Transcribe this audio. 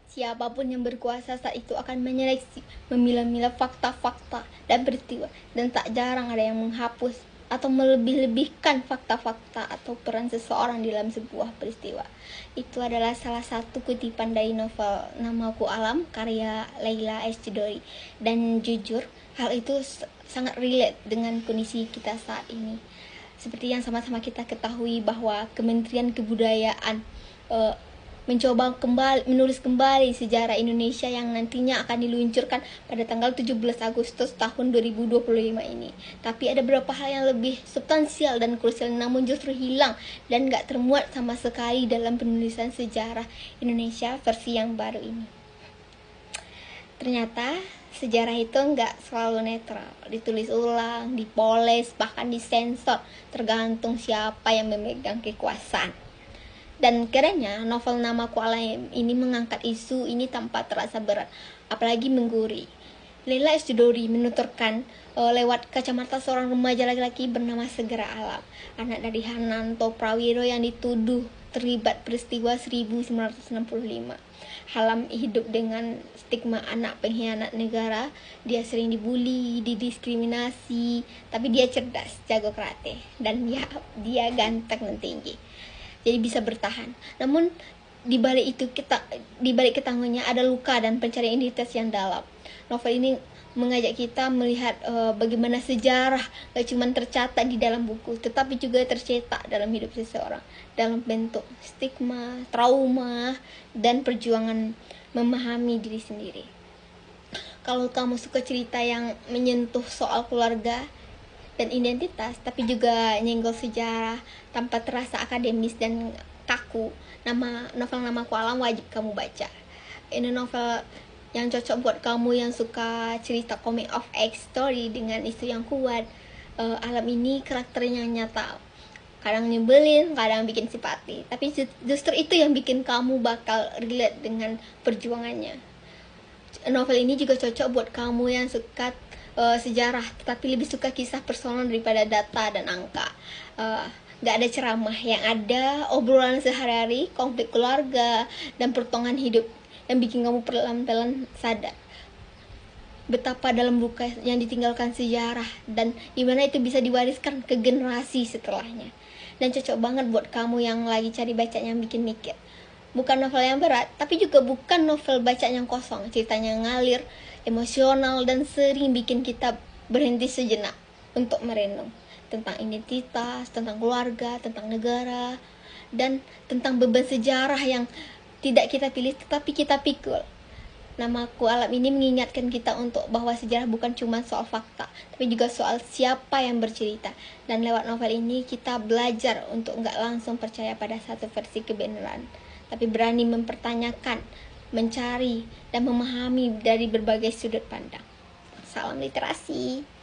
Siapapun yang berkuasa saat itu akan menyeleksi, memilah-milah fakta-fakta dan peristiwa, dan tak jarang ada yang menghapus atau melebih-lebihkan fakta-fakta atau peran seseorang di dalam sebuah peristiwa. Itu adalah salah satu kutipan dari novel Namaku Alam karya Leila S. Chudori. Dan jujur, hal itu sangat relate dengan kondisi kita saat ini. Seperti yang sama-sama kita ketahui bahwa Kementerian Kebudayaan mencoba menulis kembali sejarah Indonesia yang nantinya akan diluncurkan pada tanggal 17 Agustus tahun 2025 ini. Tapi ada beberapa hal yang lebih substansial dan krusial namun justru hilang dan gak termuat sama sekali dalam penulisan sejarah Indonesia versi yang baru ini. Ternyata sejarah itu nggak selalu netral, ditulis ulang, dipoles, bahkan disensor, tergantung siapa yang memegang kekuasaan. Dan kerennya, novel Namaku Alam ini mengangkat isu ini tanpa terasa berat, apalagi menggurui. Leila S. Chudori menuturkan lewat kacamata seorang remaja laki-laki bernama Segera Alam, anak dari Hananto Prawiro yang dituduh terlibat peristiwa 1965. Alam hidup dengan stigma anak pengkhianat negara. Dia sering dibully, didiskriminasi, tapi dia cerdas, jago karate, dan dia ganteng dan tinggi. Jadi bisa bertahan. Namun di balik ketangguhannya ada luka dan pencarian identitas yang dalam. Novel ini mengajak kita melihat bagaimana sejarah gak cuma tercatat di dalam buku, tetapi juga tercetak dalam hidup seseorang dalam bentuk stigma, trauma, dan perjuangan memahami diri sendiri. Kalau kamu suka cerita yang menyentuh soal keluarga dan identitas, tapi juga nyenggol sejarah tanpa terasa akademis dan kaku, novel Namaku Alam wajib kamu baca. Ini novel yang cocok buat kamu yang suka cerita coming of age story dengan isu yang kuat. Alam ini karakternya nyata, kadang nyebelin, kadang bikin simpati, tapi justru itu yang bikin kamu bakal relate dengan perjuangannya. Novel ini juga cocok buat kamu yang suka sejarah tetapi lebih suka kisah personal daripada data dan angka. Gak ada ceramah, yang ada obrolan sehari-hari, konflik keluarga, dan pertongan hidup yang bikin kamu perlahan-lahan sadar betapa dalam luka yang ditinggalkan sejarah dan gimana itu bisa diwariskan ke generasi setelahnya. Dan cocok banget buat kamu yang lagi cari bacaan yang bikin mikir. Bukan novel yang berat, tapi juga bukan novel bacaan yang kosong. Ceritanya ngalir, emosional, dan sering bikin kita berhenti sejenak untuk merenung tentang identitas, tentang keluarga, tentang negara, dan tentang beban sejarah yang tidak kita pilih tetapi kita pikul. Namaku Alam ini mengingatkan kita untuk bahwa sejarah bukan cuma soal fakta, tapi juga soal siapa yang bercerita. Dan lewat novel ini kita belajar untuk nggak langsung percaya pada satu versi kebenaran, tapi berani mempertanyakan, mencari, dan memahami dari berbagai sudut pandang. Salam literasi.